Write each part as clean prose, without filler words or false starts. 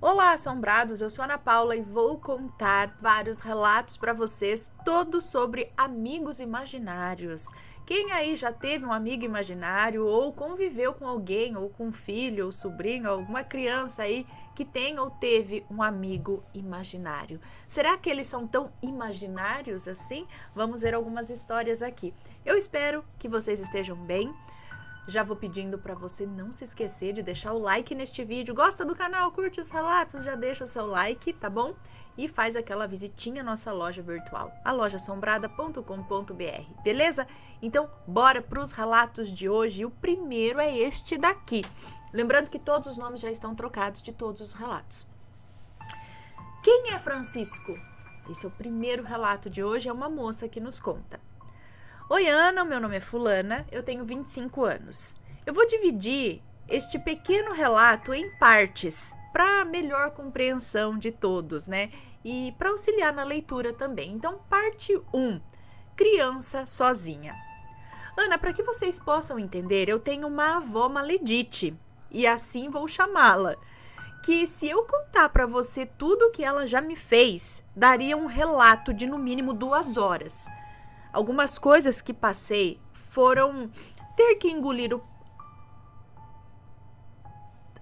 Olá, assombrados! Eu sou a Ana Paula e vou contar vários relatos para vocês, todos sobre amigos imaginários. Quem aí já teve um amigo imaginário ou conviveu com alguém, ou com um filho, ou sobrinho, alguma criança aí que tem ou teve um amigo imaginário? Será que eles são tão imaginários assim? Vamos ver algumas histórias aqui. Eu espero que vocês estejam bem. Já vou pedindo para você não se esquecer de deixar o like neste vídeo. Gosta do canal? Curte os relatos? Já deixa o seu like, tá bom? E faz aquela visitinha à nossa loja virtual, a lojaassombrada.com.br, beleza? Então, bora para os relatos de hoje. E o primeiro é este daqui. Lembrando que todos os nomes já estão trocados de todos os relatos. Quem é Francisco? Esse é o primeiro relato de hoje, é uma moça que nos conta. Oi, Ana, meu nome é Fulana, eu tenho 25 anos. Eu vou dividir este pequeno relato em partes, para melhor compreensão de todos, né? E para auxiliar na leitura também. Então, parte 1, criança sozinha. Ana, para que vocês possam entender, eu tenho uma avó maledite, e assim vou chamá-la, que se eu contar para você tudo o que ela já me fez, daria um relato de no mínimo 2 horas. Algumas coisas que passei foram ter que engolir o...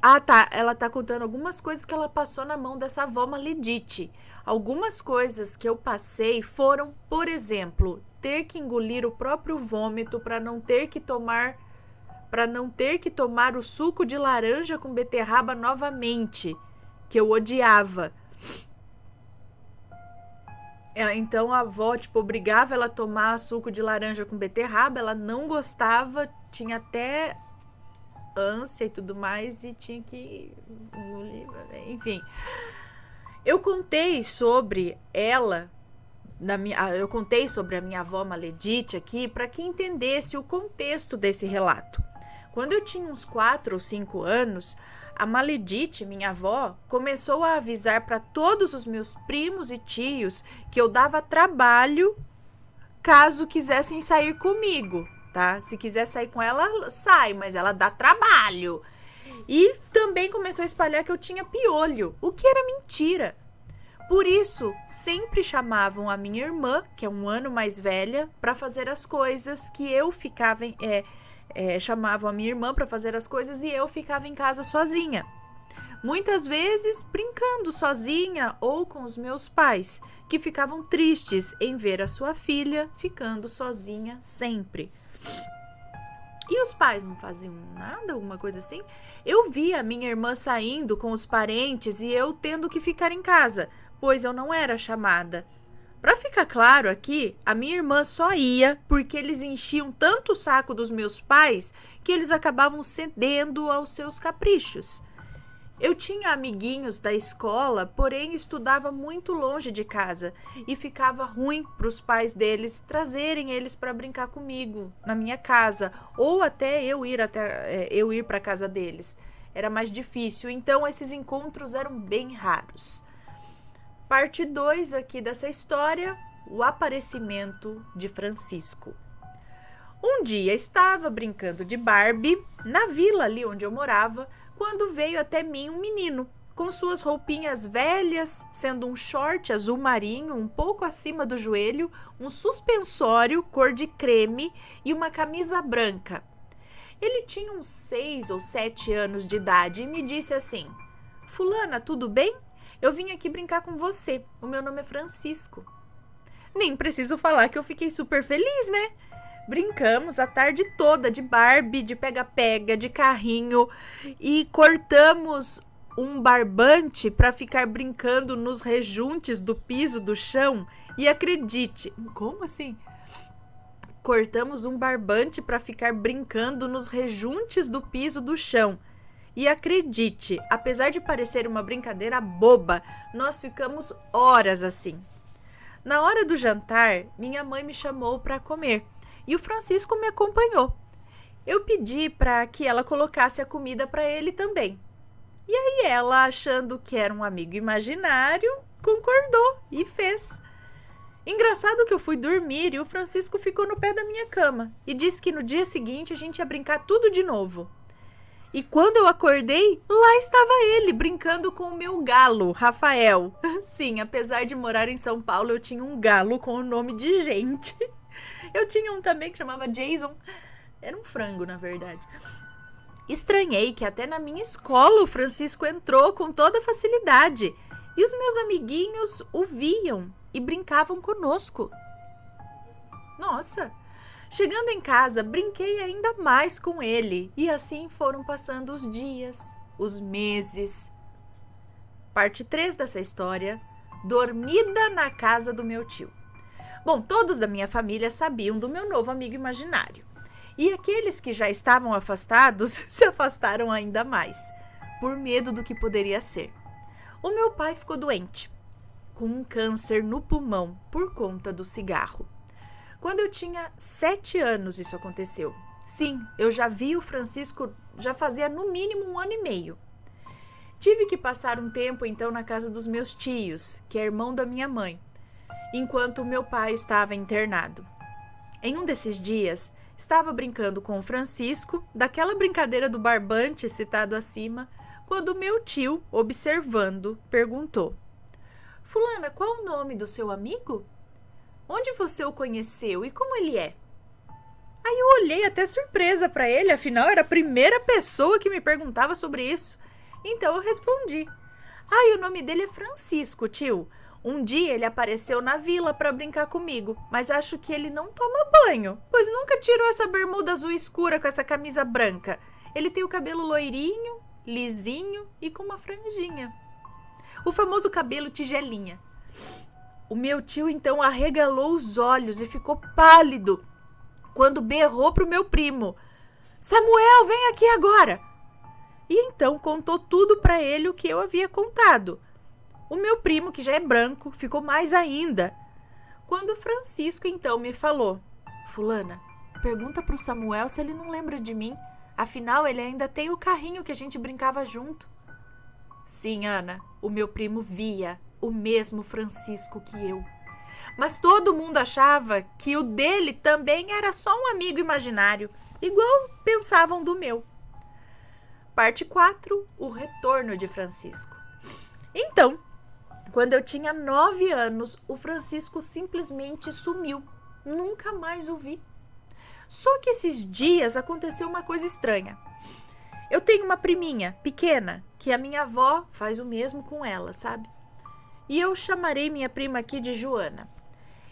Ah, tá. Ela tá contando algumas coisas que ela passou na mão dessa avó maledite. Algumas coisas que eu passei foram, por exemplo, ter que engolir o próprio vômito para não ter que tomar o suco de laranja com beterraba novamente, que eu odiava. Então a avó, obrigava ela a tomar suco de laranja com beterraba, ela não gostava, tinha até ânsia e tudo mais, e tinha que engolir, enfim. Eu contei sobre ela, eu contei sobre a minha avó maledite aqui, para que entendesse o contexto desse relato. Quando eu tinha uns 4 ou 5 anos, a maledite, minha avó, começou a avisar para todos os meus primos e tios que eu dava trabalho caso quisessem sair comigo, tá? Se quiser sair com ela, sai, mas ela dá trabalho. E também começou a espalhar que eu tinha piolho, o que era mentira. Por isso, sempre chamavam a minha irmã, que é 1 ano mais velha, para fazer as coisas que eu ficava... chamavam a minha irmã para fazer as coisas e eu ficava em casa sozinha. Muitas vezes brincando sozinha ou com os meus pais, que ficavam tristes em ver a sua filha ficando sozinha sempre. E os pais não faziam nada, alguma coisa assim? Eu via a minha irmã saindo com os parentes e eu tendo que ficar em casa, pois eu não era chamada. Para ficar claro aqui, a minha irmã só ia porque eles enchiam tanto o saco dos meus pais que eles acabavam cedendo aos seus caprichos. Eu tinha amiguinhos da escola, porém estudava muito longe de casa e ficava ruim para os pais deles trazerem eles para brincar comigo na minha casa ou até eu ir para a casa deles. Era mais difícil, então esses encontros eram bem raros. Parte 2 aqui dessa história, o aparecimento de Francisco. Um dia estava brincando de Barbie na vila ali onde eu morava, quando veio até mim um menino, com suas roupinhas velhas, sendo um short azul marinho, um pouco acima do joelho, um suspensório cor de creme e uma camisa branca. Ele tinha uns 6 ou 7 anos de idade e me disse assim: "Fulana, tudo bem? Eu vim aqui brincar com você. O meu nome é Francisco." Nem preciso falar que eu fiquei super feliz, né? Brincamos a tarde toda de Barbie, de pega-pega, de carrinho e cortamos um barbante para ficar brincando nos rejuntes do piso do chão. E acredite, como assim? Cortamos um barbante para ficar brincando nos rejuntes do piso do chão. E acredite, apesar de parecer uma brincadeira boba, nós ficamos horas assim. Na hora do jantar, minha mãe me chamou para comer e o Francisco me acompanhou. Eu pedi para que ela colocasse a comida para ele também. E aí ela, achando que era um amigo imaginário, concordou e fez. Engraçado que eu fui dormir e o Francisco ficou no pé da minha cama e disse que no dia seguinte a gente ia brincar tudo de novo. E quando eu acordei, lá estava ele, brincando com o meu galo, Rafael. Sim, apesar de morar em São Paulo, eu tinha um galo com o nome de gente. Eu tinha um também que chamava Jason. Era um frango, na verdade. Estranhei que até na minha escola o Francisco entrou com toda facilidade. E os meus amiguinhos o viam e brincavam conosco. Nossa! Chegando em casa, brinquei ainda mais com ele. E assim foram passando os dias, os meses. Parte 3 dessa história: dormida na casa do meu tio. Bom, todos da minha família sabiam do meu novo amigo imaginário. E aqueles que já estavam afastados se afastaram ainda mais, por medo do que poderia ser. O meu pai ficou doente, com um câncer no pulmão por conta do cigarro. Quando eu tinha 7 anos isso aconteceu. Sim, eu já vi o Francisco já fazia no mínimo 1 ano e meio. Tive que passar um tempo então na casa dos meus tios, que é irmão da minha mãe, enquanto meu pai estava internado. Em um desses dias, estava brincando com o Francisco, daquela brincadeira do barbante citado acima, quando meu tio, observando, perguntou: Fulana, qual o nome do seu amigo? Onde você o conheceu e como ele é? Aí eu olhei até surpresa para ele, afinal era a primeira pessoa que me perguntava sobre isso. Então eu respondi: o nome dele é Francisco, tio. Um dia ele apareceu na vila para brincar comigo, mas acho que ele não toma banho, pois nunca tirou essa bermuda azul escura com essa camisa branca. Ele tem o cabelo loirinho, lisinho e com uma franjinha. O famoso cabelo tigelinha. O meu tio então arregalou os olhos e ficou pálido quando berrou para o meu primo: Samuel, vem aqui agora! E então contou tudo para ele o que eu havia contado. O meu primo, que já é branco, ficou mais ainda. Quando o Francisco então me falou: Fulana, pergunta para o Samuel se ele não lembra de mim. Afinal, ele ainda tem o carrinho que a gente brincava junto. Sim, Ana, o meu primo via o mesmo Francisco que eu. Mas todo mundo achava que o dele também era só um amigo imaginário, igual pensavam do meu. Parte 4, o retorno de Francisco. Então, quando eu tinha 9 anos, o Francisco simplesmente sumiu. Nunca mais o vi. Só que esses dias aconteceu uma coisa estranha. Eu tenho uma priminha pequena, que a minha avó faz o mesmo com ela, sabe? E eu chamarei minha prima aqui de Joana.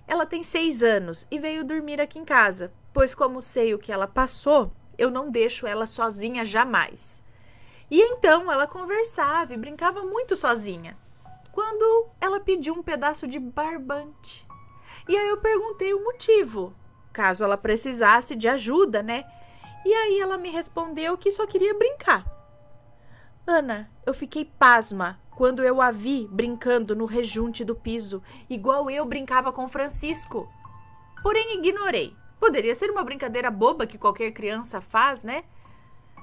Ela tem 6 anos e veio dormir aqui em casa, pois como sei o que ela passou, eu não deixo ela sozinha jamais. E então ela conversava e brincava muito sozinha, quando ela pediu um pedaço de barbante. E aí eu perguntei o motivo, caso ela precisasse de ajuda, né? E aí ela me respondeu que só queria brincar. Ana, eu fiquei pasma quando eu a vi brincando no rejunte do piso, igual eu brincava com Francisco. Porém, ignorei. Poderia ser uma brincadeira boba que qualquer criança faz, né?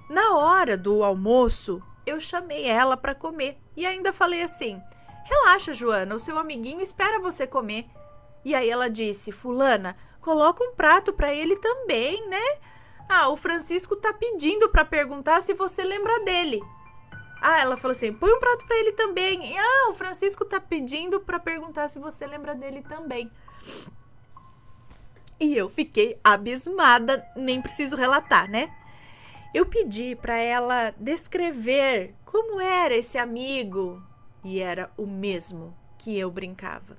Na hora do almoço, eu chamei ela para comer e ainda falei assim: relaxa, Joana, o seu amiguinho espera você comer. E aí ela disse: Fulana, coloca um prato para ele também, né? O Francisco tá pedindo para perguntar se você lembra dele. Ela falou assim: põe um prato para ele também. O Francisco tá pedindo para perguntar se você lembra dele também. E eu fiquei abismada, nem preciso relatar, né? Eu pedi para ela descrever como era esse amigo e era o mesmo que eu brincava.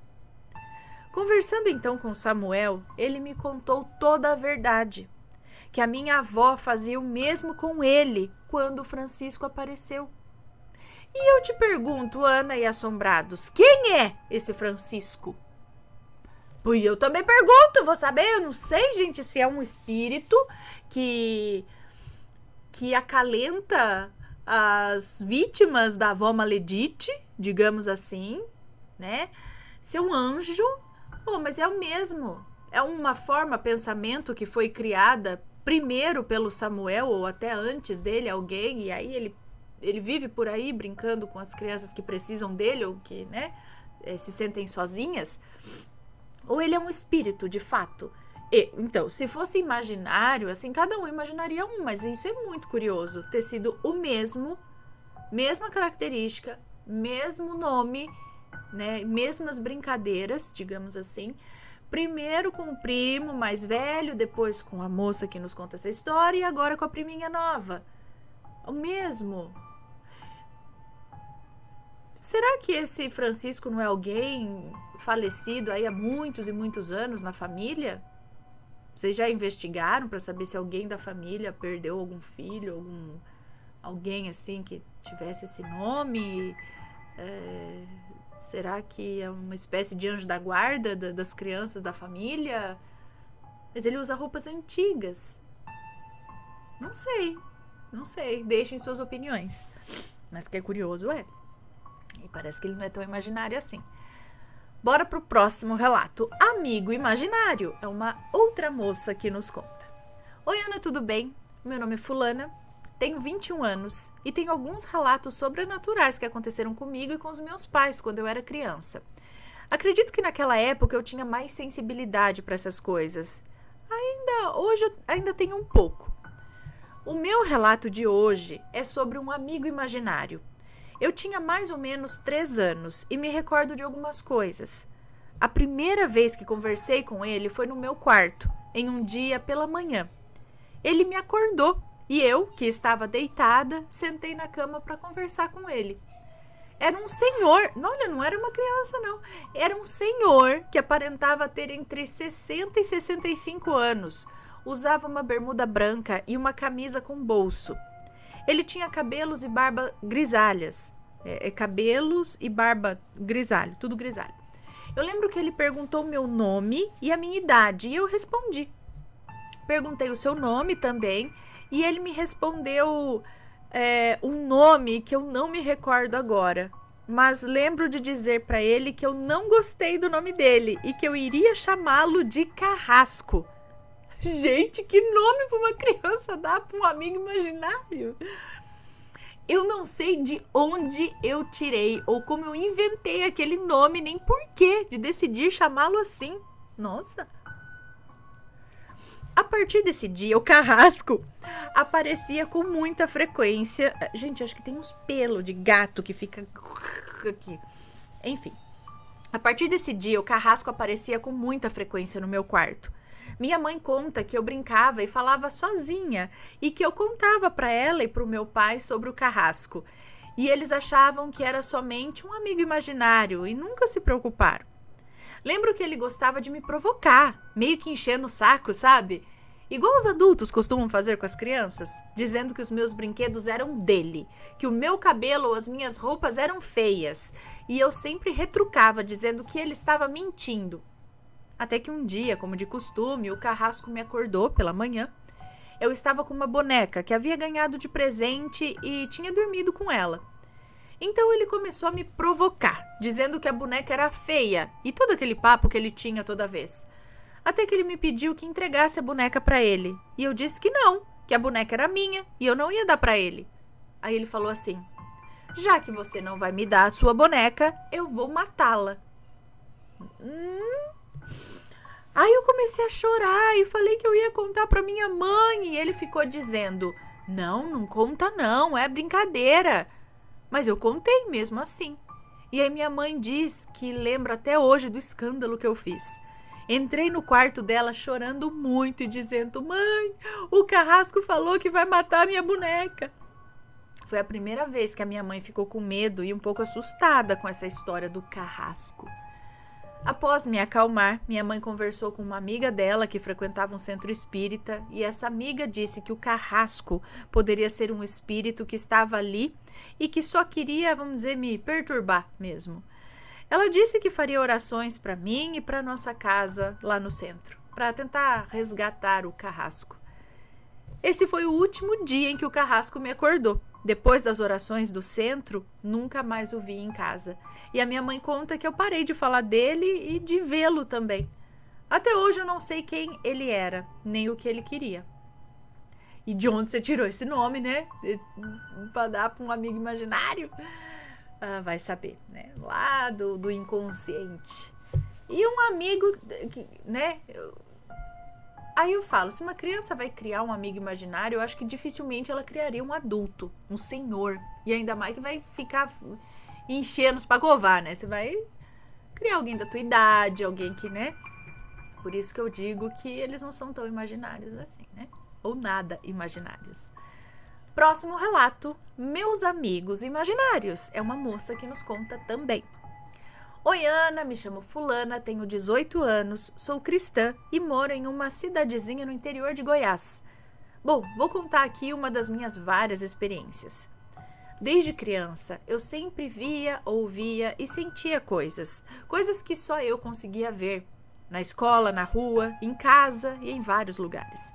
Conversando então com Samuel, ele me contou toda a verdade, que a minha avó fazia o mesmo com ele quando o Francisco apareceu. E eu te pergunto, Ana e assombrados, quem é esse Francisco? Pois eu também pergunto, vou saber, eu não sei, gente, se é um espírito que acalenta as vítimas da avó Maledite, digamos assim, né? Se é um anjo, mas é o mesmo. É uma forma, pensamento que foi criada primeiro pelo Samuel, ou até antes dele, alguém, e aí ele vive por aí brincando com as crianças que precisam dele, ou que, né, se sentem sozinhas. Ou ele é um espírito, de fato, Então, se fosse imaginário, assim, cada um imaginaria um, mas isso é muito curioso, ter sido o mesmo, mesma característica, mesmo nome, né, mesmas brincadeiras, digamos assim, primeiro com o primo mais velho, depois com a moça que nos conta essa história e agora com a priminha nova. O mesmo. Será que esse Francisco não é alguém falecido aí há muitos e muitos anos na família? Vocês já investigaram para saber se alguém da família perdeu algum filho, alguém assim que tivesse esse nome? Será que é uma espécie de anjo da guarda das crianças da família? Mas ele usa roupas antigas. Não sei. Deixem suas opiniões. Mas que é curioso, é. E parece que ele não é tão imaginário assim. Bora pro próximo relato. Amigo imaginário. É uma outra moça que nos conta. Oi, Ana, tudo bem? Meu nome é Fulana, tenho 21 anos e tenho alguns relatos sobrenaturais que aconteceram comigo e com os meus pais quando eu era criança. Acredito que naquela época eu tinha mais sensibilidade para essas coisas. Hoje eu ainda tenho um pouco. O meu relato de hoje é sobre um amigo imaginário. Eu tinha mais ou menos 3 anos e me recordo de algumas coisas. A primeira vez que conversei com ele foi no meu quarto, em um dia pela manhã. Ele me acordou e eu, que estava deitada, sentei na cama para conversar com ele. Era um senhor, olha, não era uma criança não, era um senhor que aparentava ter entre 60 e 65 anos. Usava uma bermuda branca e uma camisa com bolso. Ele tinha cabelos e barba grisalhas. Cabelos e barba grisalho, tudo grisalho. Eu lembro que ele perguntou meu nome e a minha idade e eu respondi. Perguntei o seu nome também e ele me respondeu um nome que eu não me recordo agora. Mas lembro de dizer para ele que eu não gostei do nome dele e que eu iria chamá-lo de Carrasco. Gente, que nome para uma criança dar para um amigo imaginário! Eu não sei de onde eu tirei ou como eu inventei aquele nome, nem porquê de decidir chamá-lo assim. Nossa! A partir desse dia, o Carrasco aparecia com muita frequência. Gente, acho que tem uns pelos de gato que fica aqui. Enfim, a partir desse dia, o Carrasco aparecia com muita frequência no meu quarto. Minha mãe conta que eu brincava e falava sozinha e que eu contava para ela e para o meu pai sobre o Carrasco. E eles achavam que era somente um amigo imaginário e nunca se preocuparam. Lembro que ele gostava de me provocar, meio que enchendo o saco, sabe? Igual os adultos costumam fazer com as crianças, dizendo que os meus brinquedos eram dele, que o meu cabelo ou as minhas roupas eram feias. E eu sempre retrucava, dizendo que ele estava mentindo. Até que um dia, como de costume, o Carrasco me acordou pela manhã. Eu estava com uma boneca que havia ganhado de presente e tinha dormido com ela. Então ele começou a me provocar, dizendo que a boneca era feia e todo aquele papo que ele tinha toda vez. Até que ele me pediu que entregasse a boneca para ele. E eu disse que não, que a boneca era minha e eu não ia dar para ele. Aí ele falou assim: já que você não vai me dar a sua boneca, eu vou matá-la. Aí eu comecei a chorar e falei que eu ia contar para minha mãe. E ele ficou dizendo: não conta não, é brincadeira. Mas eu contei mesmo assim. E aí minha mãe diz que lembra até hoje do escândalo que eu fiz. Entrei no quarto dela chorando muito e dizendo: mãe, o Carrasco falou que vai matar minha boneca. Foi a primeira vez que a minha mãe ficou com medo e um pouco assustada com essa história do Carrasco. Após me acalmar, minha mãe conversou com uma amiga dela que frequentava um centro espírita e essa amiga disse que o Carrasco poderia ser um espírito que estava ali e que só queria, vamos dizer, me perturbar mesmo. Ela disse que faria orações para mim e para nossa casa lá no centro, para tentar resgatar o Carrasco. Esse foi o último dia em que o Carrasco me acordou. Depois das orações do centro, nunca mais o vi em casa. E a minha mãe conta que eu parei de falar dele e de vê-lo também. Até hoje eu não sei quem ele era, nem o que ele queria. E de onde você tirou esse nome, né? Pra dar pra um amigo imaginário? Vai saber, né? Lá do inconsciente. E um amigo, né? Aí eu falo, se uma criança vai criar um amigo imaginário, eu acho que dificilmente ela criaria um adulto, um senhor. E ainda mais que vai ficar enchendo os pagová, né? Você vai criar alguém da tua idade, alguém que, né? Por isso que eu digo que eles não são tão imaginários assim, né? Ou nada imaginários. Próximo relato, meus amigos imaginários. É uma moça que nos conta também. Oi, Ana, me chamo Fulana, tenho 18 anos, sou cristã e moro em uma cidadezinha no interior de Goiás. Bom, vou contar aqui uma das minhas várias experiências. Desde criança, eu sempre via, ouvia e sentia coisas que só eu conseguia ver, na escola, na rua, em casa e em vários lugares.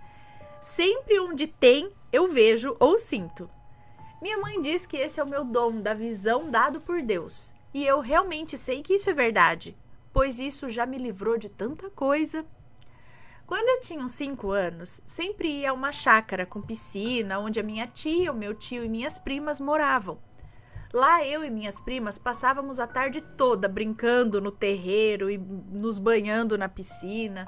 Sempre onde tem, eu vejo ou sinto. Minha mãe diz que esse é o meu dom da visão dado por Deus. E eu realmente sei que isso é verdade, pois isso já me livrou de tanta coisa. Quando eu tinha uns 5 anos, sempre ia a uma chácara com piscina, onde a minha tia, o meu tio e minhas primas moravam. Lá eu e minhas primas passávamos a tarde toda brincando no terreiro e nos banhando na piscina.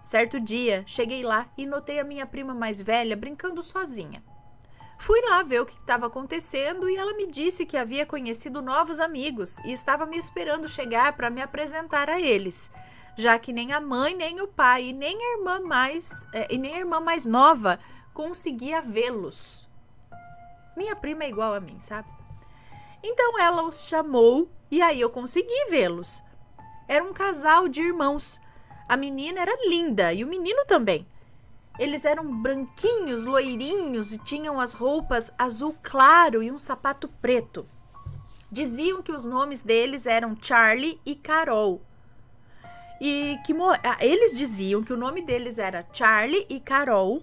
Certo dia, cheguei lá e notei a minha prima mais velha brincando sozinha. Fui lá ver o que estava acontecendo e ela me disse que havia conhecido novos amigos e estava me esperando chegar para me apresentar a eles, já que nem a mãe, nem o pai e nem a irmã mais nova conseguia vê-los. Minha prima é igual a mim, sabe? Então ela os chamou e aí eu consegui vê-los. Era um casal de irmãos. A menina era linda e o menino também. Eles eram branquinhos, loirinhos e tinham as roupas azul claro e um sapato preto. Diziam que os nomes deles eram Charlie e Carol. Eles diziam que o nome deles era Charlie e Carol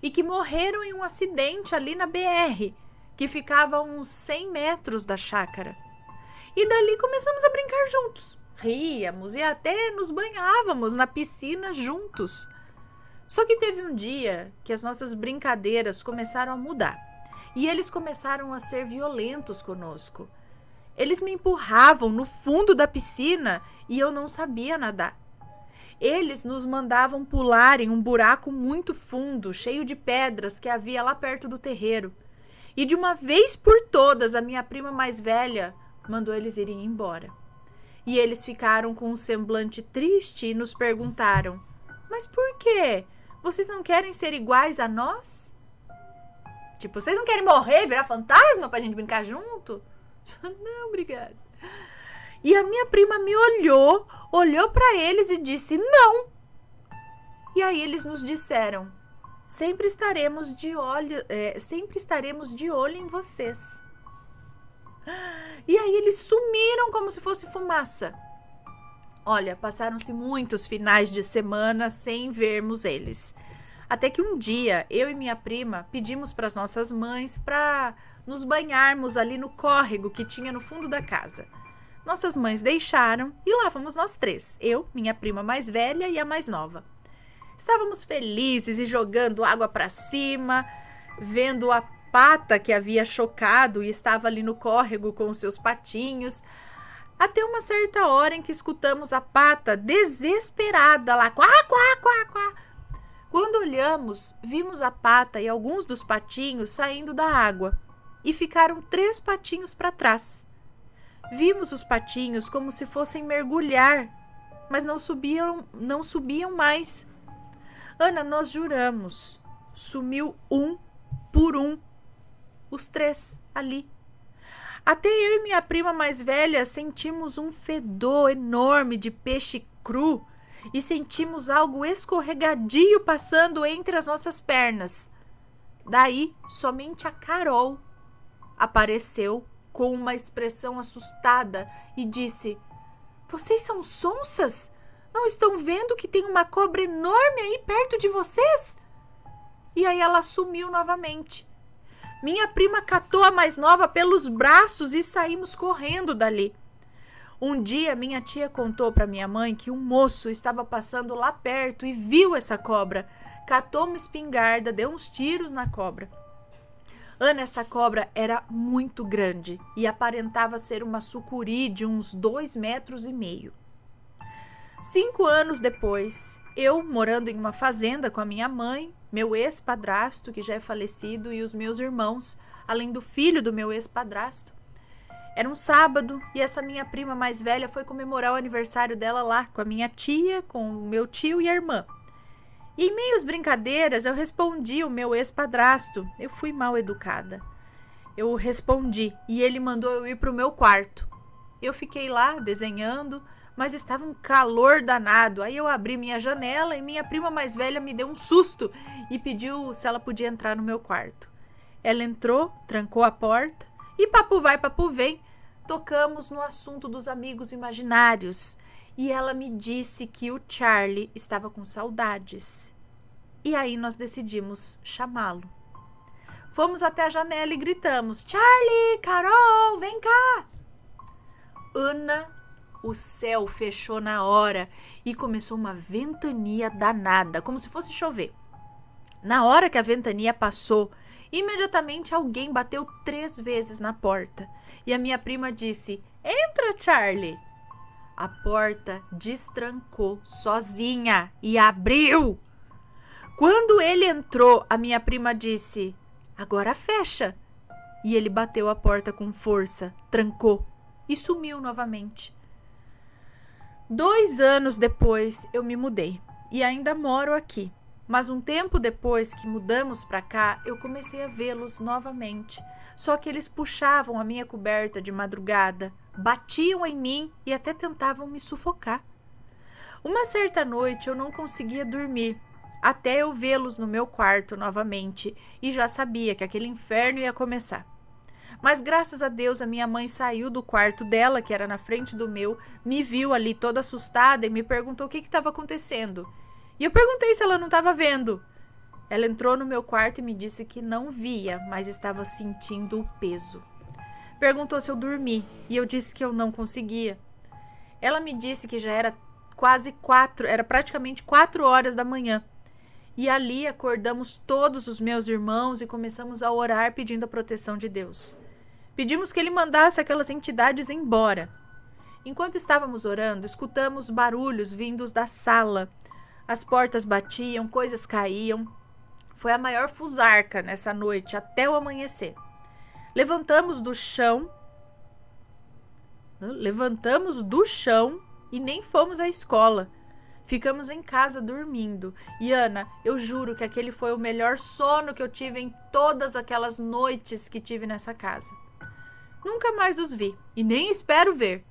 e que morreram em um acidente ali na BR, que ficava a uns 100 metros da chácara. E dali começamos a brincar juntos. Ríamos e até nos banhávamos na piscina juntos. Só que teve um dia que as nossas brincadeiras começaram a mudar e eles começaram a ser violentos conosco. Eles me empurravam no fundo da piscina e eu não sabia nadar. Eles nos mandavam pular em um buraco muito fundo, cheio de pedras que havia lá perto do terreiro. E de uma vez por todas, a minha prima mais velha mandou eles irem embora. E eles ficaram com um semblante triste e nos perguntaram: mas por quê? Vocês não querem ser iguais a nós? Tipo, vocês não querem morrer e virar fantasma pra gente brincar junto? Não, obrigada. E a minha prima me olhou pra eles e disse não. E aí eles nos disseram: sempre estaremos de olho em vocês. E aí eles sumiram como se fosse fumaça. Olha, passaram-se muitos finais de semana sem vermos eles. Até que um dia, eu e minha prima pedimos para as nossas mães para nos banharmos ali no córrego que tinha no fundo da casa. Nossas mães deixaram e lá fomos nós três, eu, minha prima mais velha e a mais nova. Estávamos felizes e jogando água para cima, vendo a pata que havia chocado e estava ali no córrego com os seus patinhos. Até uma certa hora em que escutamos a pata desesperada lá, quá, quá, quá, quá. Quando olhamos, vimos a pata e alguns dos patinhos saindo da água e ficaram 3 patinhos para trás. Vimos os patinhos como se fossem mergulhar, mas não subiam mais. Ana, nós juramos, sumiu um por um, os 3 ali. Até eu e minha prima mais velha sentimos um fedor enorme de peixe cru e sentimos algo escorregadio passando entre as nossas pernas. Daí, somente a Carol apareceu com uma expressão assustada e disse: vocês são sonsas? Não estão vendo que tem uma cobra enorme aí perto de vocês? E aí ela sumiu novamente. Minha prima catou a mais nova pelos braços e saímos correndo dali. Um dia, minha tia contou para minha mãe que um moço estava passando lá perto e viu essa cobra. Catou uma espingarda, deu uns tiros na cobra. Ana, essa cobra era muito grande e aparentava ser uma sucuri de uns 2,5 metros. 5 anos depois, eu morando em uma fazenda com a minha mãe, meu ex-padrasto, que já é falecido, e os meus irmãos, além do filho do meu ex-padrasto. Era um sábado e essa minha prima mais velha foi comemorar o aniversário dela lá com a minha tia, com o meu tio e a irmã. E em meio às brincadeiras eu respondi o meu ex-padrasto. Eu fui mal educada. Eu respondi e ele mandou eu ir para o meu quarto. Eu fiquei lá desenhando, mas estava um calor danado. Aí eu abri minha janela e minha prima mais velha me deu um susto e pediu se ela podia entrar no meu quarto. Ela entrou, trancou a porta e papo vai, papo vem, tocamos no assunto dos amigos imaginários. E ela me disse que o Charlie estava com saudades. E aí nós decidimos chamá-lo. Fomos até a janela e gritamos: Charlie, Carol, vem cá! Ana, o céu fechou na hora e começou uma ventania danada, como se fosse chover. Na hora que a ventania passou, imediatamente alguém bateu 3 vezes na porta. E a minha prima disse: Entra, Charlie! A porta destrancou sozinha e abriu. Quando ele entrou, a minha prima disse: Agora fecha. E ele bateu a porta com força, trancou e sumiu novamente. 2 anos depois eu me mudei e ainda moro aqui. Mas um tempo depois que mudamos para cá, eu comecei a vê-los novamente. Só que eles puxavam a minha coberta de madrugada, batiam em mim e até tentavam me sufocar. Uma certa noite eu não conseguia dormir, até eu vê-los no meu quarto novamente e já sabia que aquele inferno ia começar. Mas graças a Deus a minha mãe saiu do quarto dela, que era na frente do meu, me viu ali toda assustada e me perguntou o que estava acontecendo. E eu perguntei se ela não estava vendo. Ela entrou no meu quarto e me disse que não via, mas estava sentindo o peso. Perguntou se eu dormi e eu disse que eu não conseguia. Ela me disse que já era praticamente 4 horas da manhã. E ali acordamos todos os meus irmãos e começamos a orar pedindo a proteção de Deus. Pedimos que ele mandasse aquelas entidades embora. Enquanto estávamos orando, escutamos barulhos vindos da sala. As portas batiam, coisas caíam. Foi a maior fusarca nessa noite, até o amanhecer. Levantamos do chão e nem fomos à escola. Ficamos em casa dormindo. E Ana, eu juro que aquele foi o melhor sono que eu tive em todas aquelas noites que tive nessa casa. Nunca mais os vi e nem espero ver.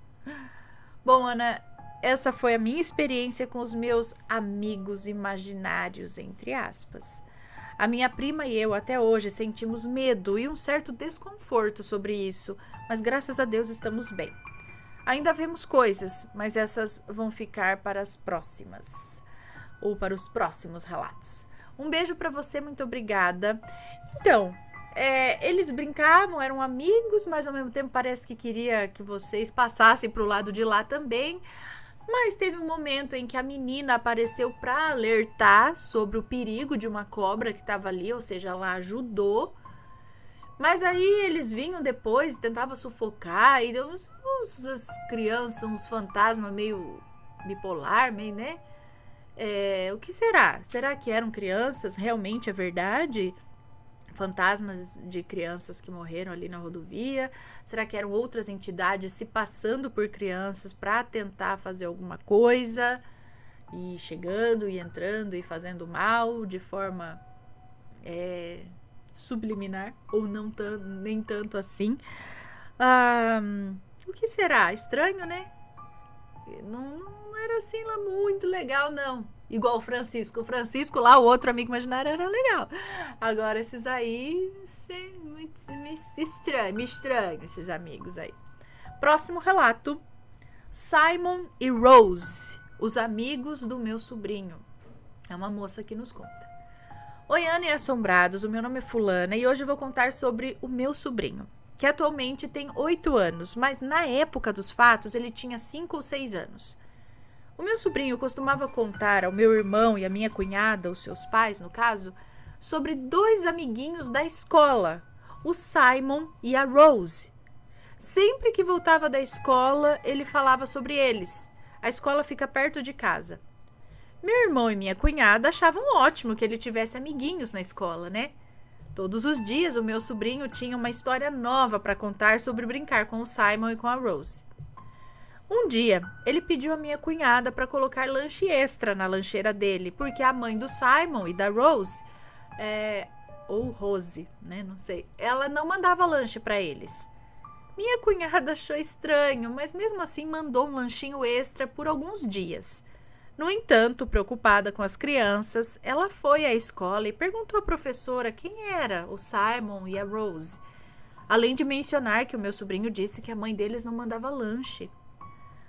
Bom, Ana, essa foi a minha experiência com os meus amigos imaginários, entre aspas. A minha prima e eu até hoje sentimos medo e um certo desconforto sobre isso, mas graças a Deus estamos bem. Ainda vemos coisas, mas essas vão ficar para as próximas, ou para os próximos relatos. Um beijo para você, muito obrigada. Então, eles brincavam, eram amigos, mas ao mesmo tempo parece que queria que vocês passassem para o lado de lá também. Mas teve um momento em que a menina apareceu para alertar sobre o perigo de uma cobra que estava ali, ou seja, ela ajudou. Mas aí eles vinham depois, tentavam sufocar, e deu as crianças, uns fantasmas meio bipolar, meio, né? O que será? Será que eram crianças? Realmente é verdade? Fantasmas de crianças que morreram ali na rodovia? Será que eram outras entidades se passando por crianças para tentar fazer alguma coisa? E chegando e entrando e fazendo mal de forma subliminar? Ou não nem tanto assim? O que será? Estranho, né? Não era assim lá muito legal, não. Igual o Francisco. O Francisco lá, o outro amigo imaginário, era legal. Agora esses aí, me estranho esses amigos aí. Próximo relato. Simon e Rose, os amigos do meu sobrinho. É uma moça que nos conta. Oi, Ana e Assombrados, o meu nome é Fulana e hoje eu vou contar sobre o meu sobrinho, que atualmente tem 8 anos, mas na época dos fatos ele tinha 5 ou 6 anos. O meu sobrinho costumava contar ao meu irmão e à minha cunhada, os seus pais, no caso, sobre 2 amiguinhos da escola, o Simon e a Rose. Sempre que voltava da escola, ele falava sobre eles. A escola fica perto de casa. Meu irmão e minha cunhada achavam ótimo que ele tivesse amiguinhos na escola, né? Todos os dias o meu sobrinho tinha uma história nova para contar sobre brincar com o Simon e com a Rose. Um dia, ele pediu à minha cunhada para colocar lanche extra na lancheira dele, porque a mãe do Simon e da Rose, ou Rose, né, não sei, ela não mandava lanche para eles. Minha cunhada achou estranho, mas mesmo assim mandou um lanchinho extra por alguns dias. No entanto, preocupada com as crianças, ela foi à escola e perguntou à professora quem era o Simon e a Rose, além de mencionar que o meu sobrinho disse que a mãe deles não mandava lanche.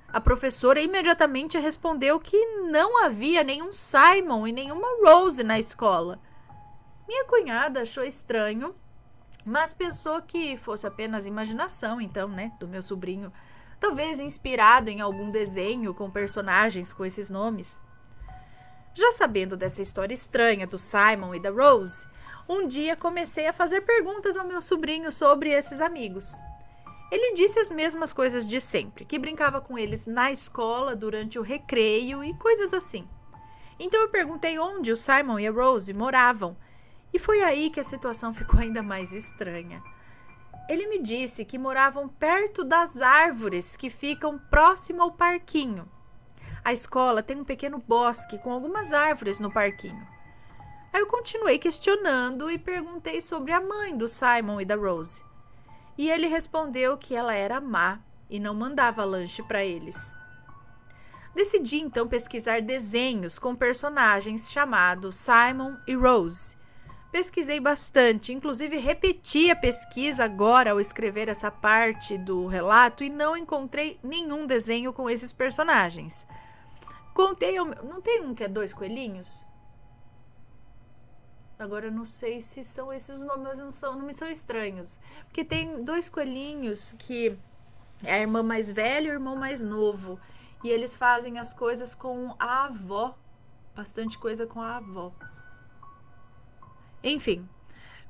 A professora imediatamente respondeu que não havia nenhum Simon e nenhuma Rose na escola. Minha cunhada achou estranho, mas pensou que fosse apenas imaginação, então, né, do meu sobrinho, talvez inspirado em algum desenho com personagens com esses nomes. Já sabendo dessa história estranha do Simon e da Rose, um dia comecei a fazer perguntas ao meu sobrinho sobre esses amigos. Ele disse as mesmas coisas de sempre, que brincava com eles na escola durante o recreio e coisas assim. Então eu perguntei onde o Simon e a Rose moravam, e foi aí que a situação ficou ainda mais estranha. Ele me disse que moravam perto das árvores que ficam próximo ao parquinho. A escola tem um pequeno bosque com algumas árvores no parquinho. Aí eu continuei questionando e perguntei sobre a mãe do Simon e da Rose. E ele respondeu que ela era má e não mandava lanche para eles. Decidi então pesquisar desenhos com personagens chamados Simon e Rose. Pesquisei bastante, inclusive repeti a pesquisa agora ao escrever essa parte do relato e não encontrei nenhum desenho com esses personagens. Não tem um que é 2 coelhinhos? Agora eu não sei se são esses nomes, mas não me são estranhos. Porque tem 2 coelhinhos que é a irmã mais velha e o irmão mais novo. E eles fazem as coisas com a avó. Bastante coisa com a avó. Enfim,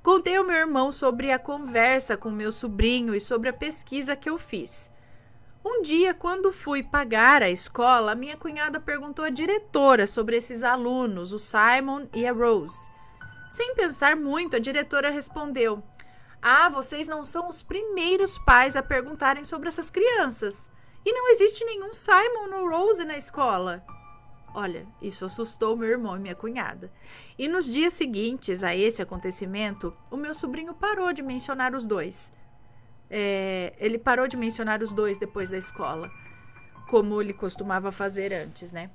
contei ao meu irmão sobre a conversa com meu sobrinho e sobre a pesquisa que eu fiz. Um dia, quando fui pagar a escola, minha cunhada perguntou à diretora sobre esses alunos, o Simon e a Rose. Sem pensar muito, a diretora respondeu: vocês não são os primeiros pais a perguntarem sobre essas crianças. E não existe nenhum Simon ou Rose na escola. Olha, isso assustou meu irmão e minha cunhada. E nos dias seguintes a esse acontecimento, o meu sobrinho parou de mencionar os dois. Ele parou de mencionar os dois depois da escola, como ele costumava fazer antes, né?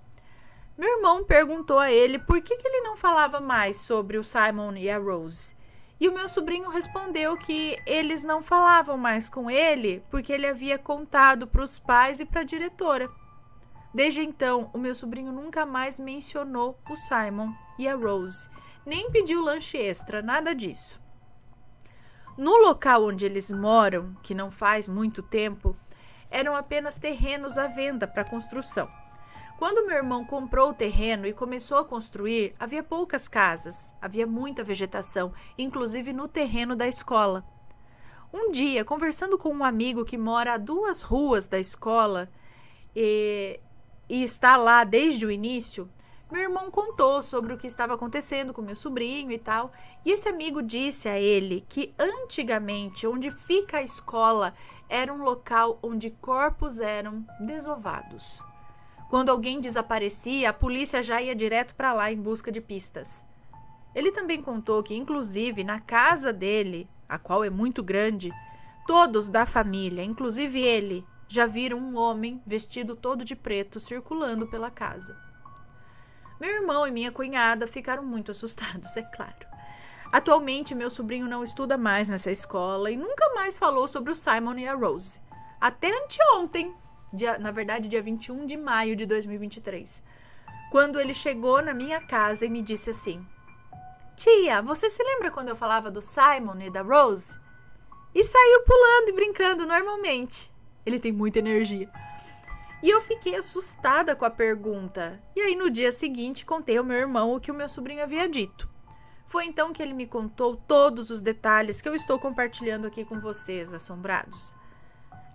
Meu irmão perguntou a ele por que ele não falava mais sobre o Simon e a Rose. E o meu sobrinho respondeu que eles não falavam mais com ele porque ele havia contado para os pais e para a diretora. Desde então, o meu sobrinho nunca mais mencionou o Simon e a Rose, nem pediu lanche extra, nada disso. No local onde eles moram, que não faz muito tempo, eram apenas terrenos à venda para construção. Quando meu irmão comprou o terreno e começou a construir, havia poucas casas, havia muita vegetação, inclusive no terreno da escola. Um dia, conversando com um amigo que mora a 2 ruas da escola e está lá desde o início, meu irmão contou sobre o que estava acontecendo com meu sobrinho e tal, e esse amigo disse a ele que antigamente, onde fica a escola, era um local onde corpos eram desovados. Quando alguém desaparecia, a polícia já ia direto para lá em busca de pistas. Ele também contou que, inclusive, na casa dele, a qual é muito grande, todos da família, inclusive ele, já viram um homem vestido todo de preto circulando pela casa. Meu irmão e minha cunhada ficaram muito assustados, é claro. Atualmente, meu sobrinho não estuda mais nessa escola e nunca mais falou sobre o Simon e a Rose. Até anteontem, na verdade, dia 21 de maio de 2023, quando ele chegou na minha casa e me disse assim: Tia, você se lembra quando eu falava do Simon e da Rose? E saiu pulando e brincando normalmente. Ele tem muita energia. E eu fiquei assustada com a pergunta. E aí, no dia seguinte, contei ao meu irmão o que o meu sobrinho havia dito. Foi então que ele me contou todos os detalhes que eu estou compartilhando aqui com vocês, assombrados.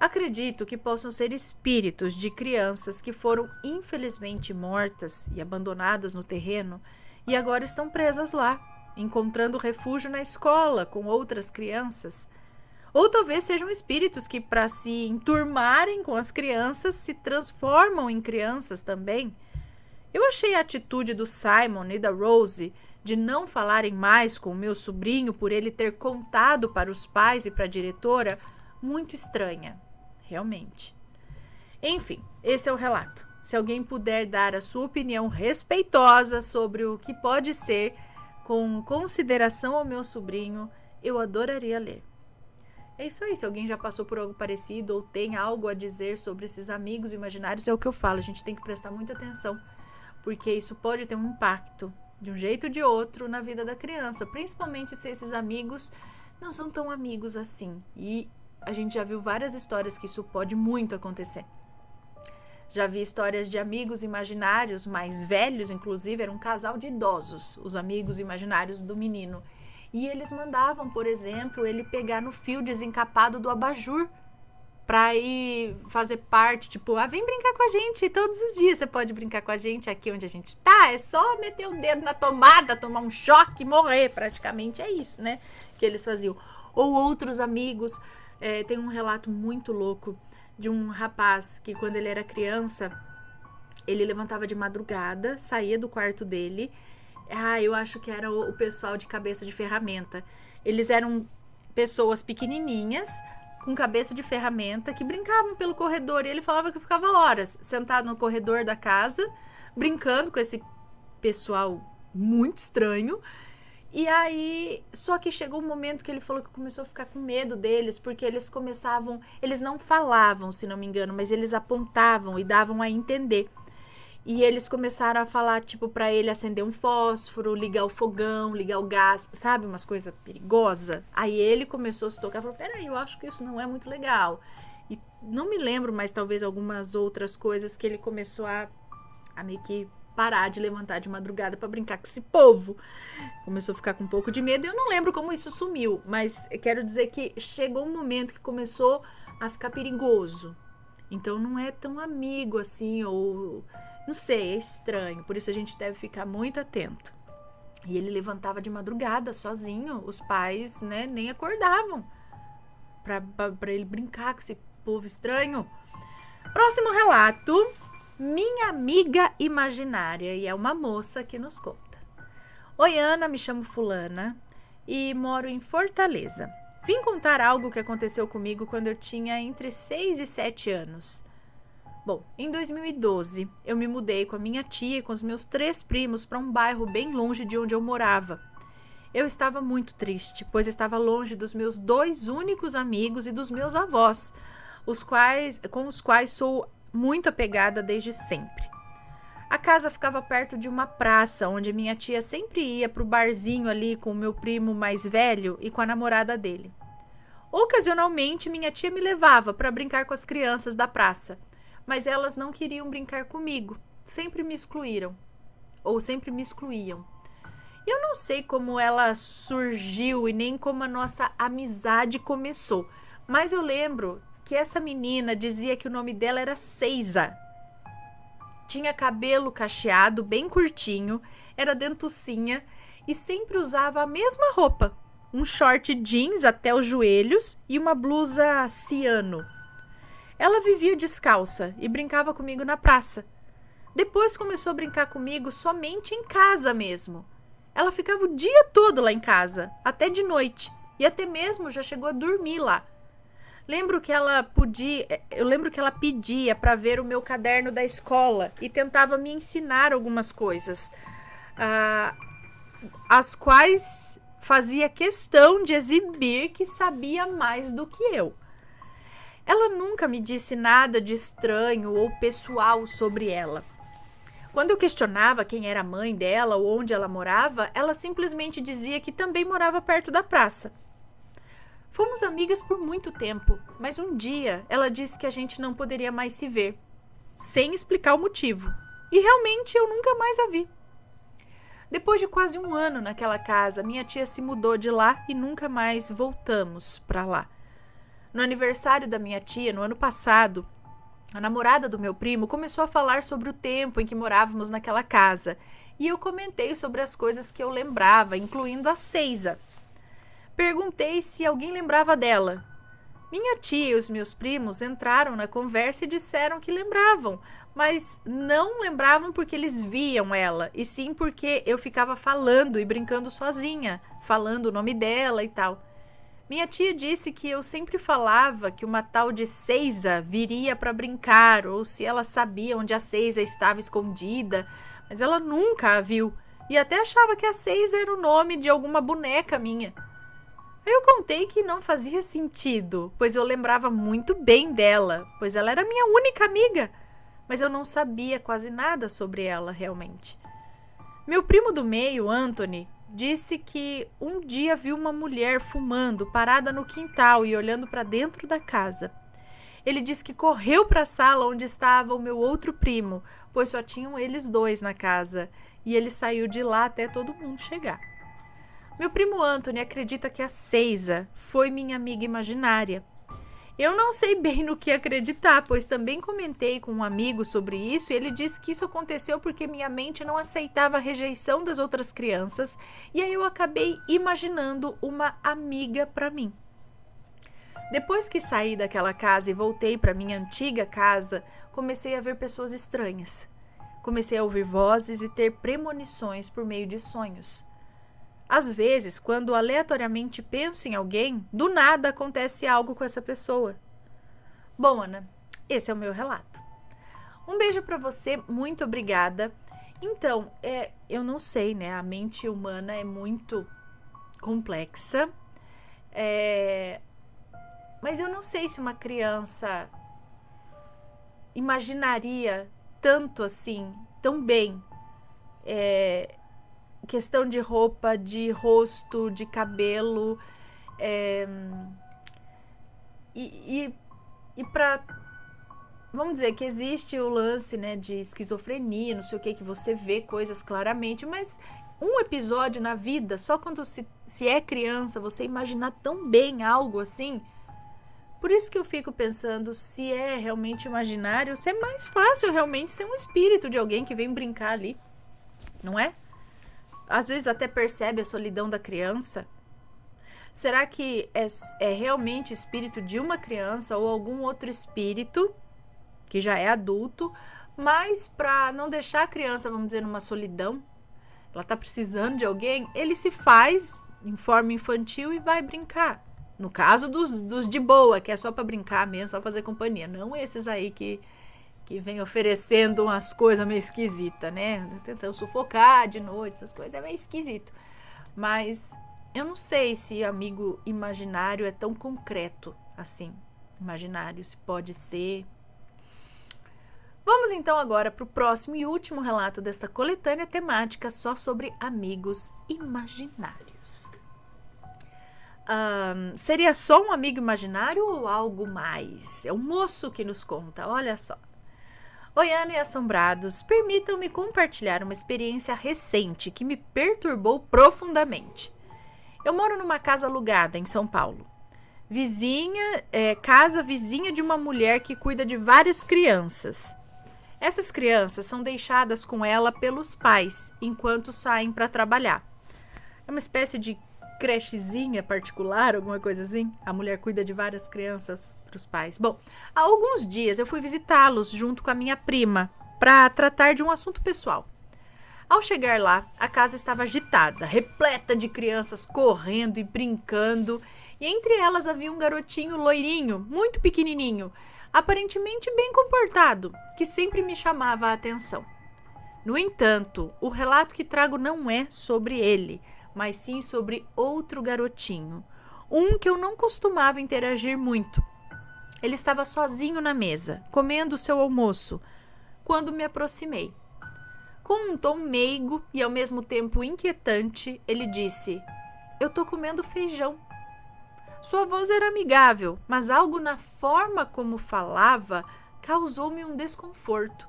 Acredito que possam ser espíritos de crianças que foram infelizmente mortas e abandonadas no terreno e agora estão presas lá, encontrando refúgio na escola com outras crianças. Ou talvez sejam espíritos que, para se enturmarem com as crianças, se transformam em crianças também. Eu achei a atitude do Simon e da Rose de não falarem mais com o meu sobrinho por ele ter contado para os pais e para a diretora muito estranha. Realmente. Enfim, esse é o relato. Se alguém puder dar a sua opinião respeitosa sobre o que pode ser, com consideração ao meu sobrinho, eu adoraria ler. É isso aí, se alguém já passou por algo parecido ou tem algo a dizer sobre esses amigos imaginários, é o que eu falo, a gente tem que prestar muita atenção, porque isso pode ter um impacto, de um jeito ou de outro, na vida da criança, principalmente se esses amigos não são tão amigos assim, e a gente já viu várias histórias que isso pode muito acontecer. Já vi histórias de amigos imaginários, mais velhos, inclusive, era um casal de idosos, os amigos imaginários do menino. E eles mandavam, por exemplo, ele pegar no fio desencapado do abajur pra ir fazer parte, tipo, vem brincar com a gente todos os dias. Você pode brincar com a gente aqui onde a gente tá, é só meter o dedo na tomada, tomar um choque e morrer, praticamente é isso, né, que eles faziam. Ou outros amigos. Tem um relato muito louco de um rapaz que, quando ele era criança, ele levantava de madrugada, saía do quarto dele. Eu acho que era o pessoal de cabeça de ferramenta. Eles eram pessoas pequenininhas, com cabeça de ferramenta, que brincavam pelo corredor. E ele falava que ficava horas sentado no corredor da casa, brincando com esse pessoal muito estranho. E aí, só que chegou um momento que ele falou que começou a ficar com medo deles, porque eles não falavam, se não me engano, mas eles apontavam e davam a entender. E eles começaram a falar, tipo, pra ele acender um fósforo, ligar o fogão, ligar o gás, sabe? Umas coisas perigosas. Aí ele começou a se tocar e falou, peraí, eu acho que isso não é muito legal. E não me lembro, mas talvez algumas outras coisas que ele começou a meio que parar de levantar de madrugada pra brincar com esse povo. Começou a ficar com um pouco de medo. Eu não lembro como isso sumiu, mas quero dizer que chegou um momento que começou a ficar perigoso. Então não é tão amigo assim, ou não sei, é estranho. Por isso a gente deve ficar muito atento. E ele levantava de madrugada sozinho. Os pais, né, nem acordavam pra ele brincar com esse povo estranho. Próximo relato. Minha amiga imaginária. E é uma moça que nos conta. Oi, Ana, me chamo Fulana e moro em Fortaleza. Vim contar algo que aconteceu comigo quando eu tinha entre 6 e 7 anos. Bom, em 2012, eu me mudei com a minha tia e com os meus 3 primos para um bairro bem longe de onde eu morava. Eu estava muito triste, pois estava longe dos meus 2 únicos amigos e dos meus avós, com os quais sou muito apegada desde sempre. A casa ficava perto de uma praça, onde minha tia sempre ia para o barzinho ali com o meu primo mais velho e com a namorada dele. Ocasionalmente, minha tia me levava para brincar com as crianças da praça, mas elas não queriam brincar comigo, sempre me excluíam. Eu não sei como ela surgiu e nem como a nossa amizade começou, mas eu lembro que essa menina dizia que o nome dela era Seiza. Tinha cabelo cacheado, bem curtinho, era dentucinha e sempre usava a mesma roupa, um short jeans até os joelhos e uma blusa ciano. Ela vivia descalça e brincava comigo na praça. Depois começou a brincar comigo somente em casa mesmo. Ela ficava o dia todo lá em casa, até de noite, e até mesmo já chegou a dormir lá. Eu lembro que ela pedia para ver o meu caderno da escola e tentava me ensinar algumas coisas, as quais fazia questão de exibir que sabia mais do que eu. Ela nunca me disse nada de estranho ou pessoal sobre ela. Quando eu questionava quem era a mãe dela ou onde ela morava, ela simplesmente dizia que também morava perto da praça. Fomos amigas por muito tempo, mas um dia ela disse que a gente não poderia mais se ver, sem explicar o motivo. E realmente eu nunca mais a vi. Depois de quase 1 ano naquela casa, minha tia se mudou de lá e nunca mais voltamos para lá. No aniversário da minha tia, no ano passado, a namorada do meu primo começou a falar sobre o tempo em que morávamos naquela casa. E eu comentei sobre as coisas que eu lembrava, incluindo a Seiza. Perguntei se alguém lembrava dela. Minha tia e os meus primos entraram na conversa e disseram que lembravam, mas não lembravam porque eles viam ela, e sim porque eu ficava falando e brincando sozinha, falando o nome dela e tal. Minha tia disse que eu sempre falava que uma tal de Seiza viria para brincar, ou se ela sabia onde a Seiza estava escondida, mas ela nunca a viu, e até achava que a Seiza era o nome de alguma boneca minha. Aí eu contei que não fazia sentido, pois eu lembrava muito bem dela, pois ela era minha única amiga, mas eu não sabia quase nada sobre ela realmente. Meu primo do meio, Anthony, disse que um dia viu uma mulher fumando parada no quintal e olhando para dentro da casa. Ele disse que correu para a sala onde estava o meu outro primo, pois só tinham eles dois na casa, e ele saiu de lá até todo mundo chegar. Meu primo Anthony acredita que a Seiza foi minha amiga imaginária. Eu não sei bem no que acreditar, pois também comentei com um amigo sobre isso e ele disse que isso aconteceu porque minha mente não aceitava a rejeição das outras crianças e aí eu acabei imaginando uma amiga para mim. Depois que saí daquela casa e voltei para minha antiga casa, comecei a ver pessoas estranhas. Comecei a ouvir vozes e ter premonições por meio de sonhos. Às vezes, quando aleatoriamente penso em alguém, do nada acontece algo com essa pessoa. Bom, Ana, esse é o meu relato. Um beijo para você, muito obrigada. Então, eu não sei, né? A mente humana é muito complexa. Mas eu não sei se uma criança imaginaria tanto assim, tão bem, questão de roupa, de rosto, de cabelo, e para, vamos dizer que existe o lance, né, de esquizofrenia, não sei o que você vê coisas claramente, mas um episódio na vida, só quando se é criança, você imaginar tão bem algo assim. Por isso que eu fico pensando se é realmente imaginário, se é mais fácil realmente ser um espírito de alguém que vem brincar ali, não é? Às vezes até percebe a solidão da criança. Será que é realmente o espírito de uma criança ou algum outro espírito que já é adulto, mas para não deixar a criança, vamos dizer, numa solidão, ela está precisando de alguém, ele se faz em forma infantil e vai brincar. No caso dos de boa, que é só para brincar mesmo, só fazer companhia. Não esses aí que vem oferecendo umas coisas meio esquisitas, né? Tentando sufocar de noite, essas coisas é meio esquisito. Mas eu não sei se amigo imaginário é tão concreto assim. Imaginário, se pode ser. Vamos então agora para o próximo e último relato desta coletânea temática só sobre amigos imaginários. Seria só um amigo imaginário ou algo mais? É o moço que nos conta, olha só. Oi, Ana e assombrados, permitam-me compartilhar uma experiência recente que me perturbou profundamente. Eu moro numa casa alugada em São Paulo. Casa vizinha de uma mulher que cuida de várias crianças. Essas crianças são deixadas com ela pelos pais enquanto saem para trabalhar. É uma espécie de crechezinha particular, alguma coisa assim. A mulher cuida de várias crianças para os pais. Bom, há alguns dias eu fui visitá-los junto com a minha prima para tratar de um assunto pessoal. Ao chegar lá, a casa estava agitada, repleta de crianças correndo e brincando, e entre elas havia um garotinho loirinho, muito pequenininho, aparentemente bem comportado, que sempre me chamava a atenção. No entanto, o relato que trago não é sobre ele, mas sim sobre outro garotinho, um que eu não costumava interagir muito. Ele estava sozinho na mesa, comendo seu almoço, quando me aproximei. Com um tom meigo e ao mesmo tempo inquietante, ele disse: "Eu tô comendo feijão." Sua voz era amigável, mas algo na forma como falava causou-me um desconforto.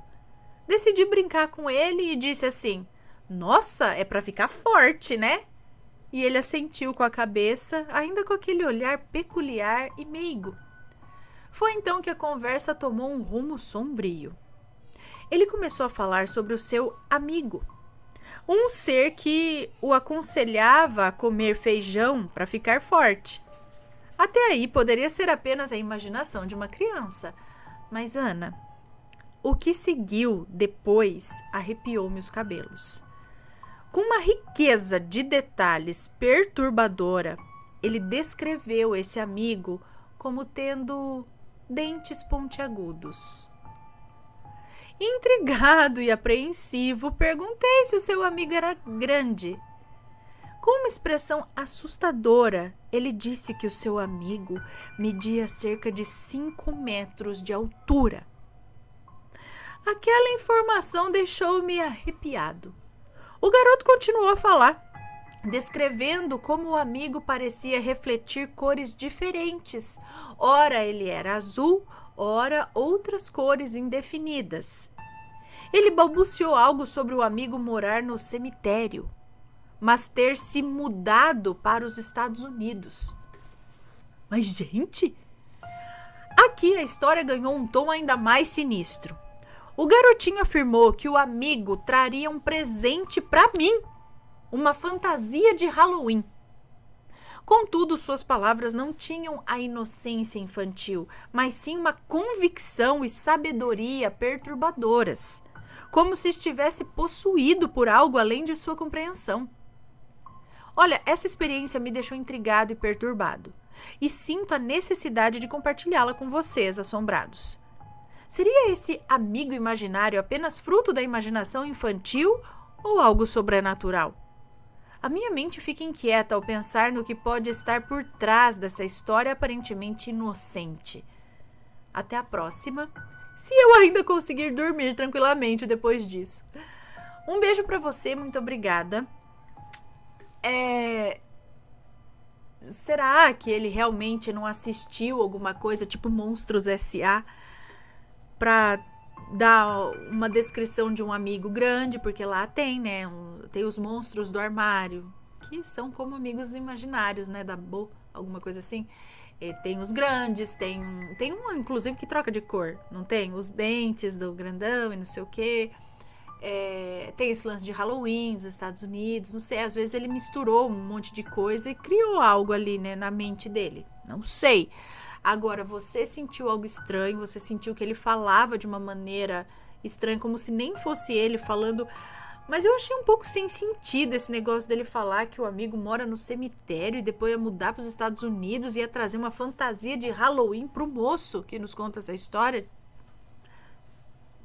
Decidi brincar com ele e disse assim: "Nossa, é pra ficar forte, né?" E ele assentiu com a cabeça, ainda com aquele olhar peculiar e meigo. Foi então que a conversa tomou um rumo sombrio. Ele começou a falar sobre o seu amigo, um ser que o aconselhava a comer feijão para ficar forte. Até aí poderia ser apenas a imaginação de uma criança. Mas, Ana, o que seguiu depois arrepiou-me os cabelos. Com uma riqueza de detalhes perturbadora, ele descreveu esse amigo como tendo dentes pontiagudos. Intrigado e apreensivo, perguntei se o seu amigo era grande. Com uma expressão assustadora, ele disse que o seu amigo media cerca de 5 metros de altura. Aquela informação deixou-me arrepiado. O garoto continuou a falar, descrevendo como o amigo parecia refletir cores diferentes. Ora ele era azul, ora outras cores indefinidas. Ele balbuciou algo sobre o amigo morar no cemitério, mas ter se mudado para os Estados Unidos. Mas, gente, aqui a história ganhou um tom ainda mais sinistro. O garotinho afirmou que o amigo traria um presente para mim, uma fantasia de Halloween. Contudo, suas palavras não tinham a inocência infantil, mas sim uma convicção e sabedoria perturbadoras, como se estivesse possuído por algo além de sua compreensão. Olha, essa experiência me deixou intrigado e perturbado, e sinto a necessidade de compartilhá-la com vocês, assombrados. Seria esse amigo imaginário apenas fruto da imaginação infantil ou algo sobrenatural? A minha mente fica inquieta ao pensar no que pode estar por trás dessa história aparentemente inocente. Até a próxima, se eu ainda conseguir dormir tranquilamente depois disso. Um beijo pra você, muito obrigada. Será que ele realmente não assistiu alguma coisa tipo Monstros S.A. pra dar uma descrição de um amigo grande? Porque lá tem, né? Tem os monstros do armário, que são como amigos imaginários, né? Da Bo, alguma coisa assim. Tem os grandes, tem um, inclusive, que troca de cor, não tem? Os dentes do grandão e não sei o quê. Tem esse lance de Halloween nos Estados Unidos, não sei, às vezes ele misturou um monte de coisa e criou algo ali, né, na mente dele, não sei. Agora, você sentiu algo estranho, você sentiu que ele falava de uma maneira estranha, como se nem fosse ele falando, mas eu achei um pouco sem sentido esse negócio dele falar que o amigo mora no cemitério e depois ia mudar para os Estados Unidos e ia trazer uma fantasia de Halloween pro moço que nos conta essa história.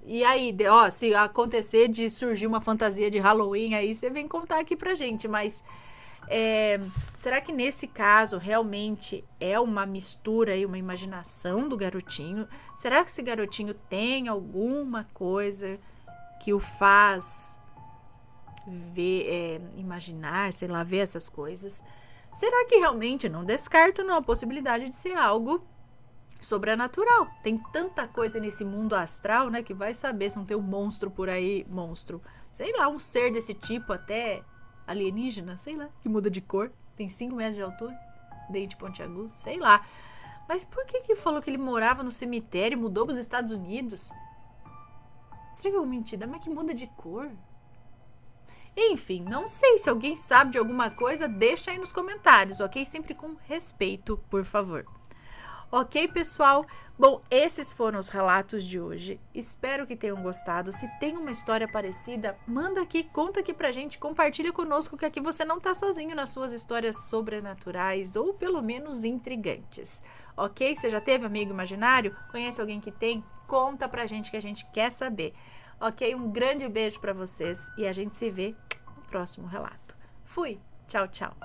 E aí, se acontecer de surgir uma fantasia de Halloween, aí você vem contar aqui pra gente. Mas será que nesse caso realmente é uma mistura e uma imaginação do garotinho? Será que esse garotinho tem alguma coisa que o faz ver, imaginar, sei lá, ver essas coisas? Será que realmente, não descarto não a possibilidade de ser algo sobrenatural? Tem tanta coisa nesse mundo astral, né, que vai saber se não tem um monstro por aí, sei lá, um ser desse tipo, até alienígena, sei lá, que muda de cor, tem 5 metros de altura, dente pontiagudo, sei lá. Mas por que falou que ele morava no cemitério e mudou para os Estados Unidos? Será que eu menti? Mas que muda de cor? Enfim, não sei, se alguém sabe de alguma coisa, deixa aí nos comentários, ok? Sempre com respeito, por favor. Ok, pessoal? Bom, esses foram os relatos de hoje. Espero que tenham gostado. Se tem uma história parecida, manda aqui, conta aqui pra gente, compartilha conosco que aqui você não tá sozinho nas suas histórias sobrenaturais ou pelo menos intrigantes. Ok? Você já teve amigo imaginário? Conhece alguém que tem? Conta pra gente que a gente quer saber. Ok? Um grande beijo pra vocês e a gente se vê no próximo relato. Fui! Tchau, tchau!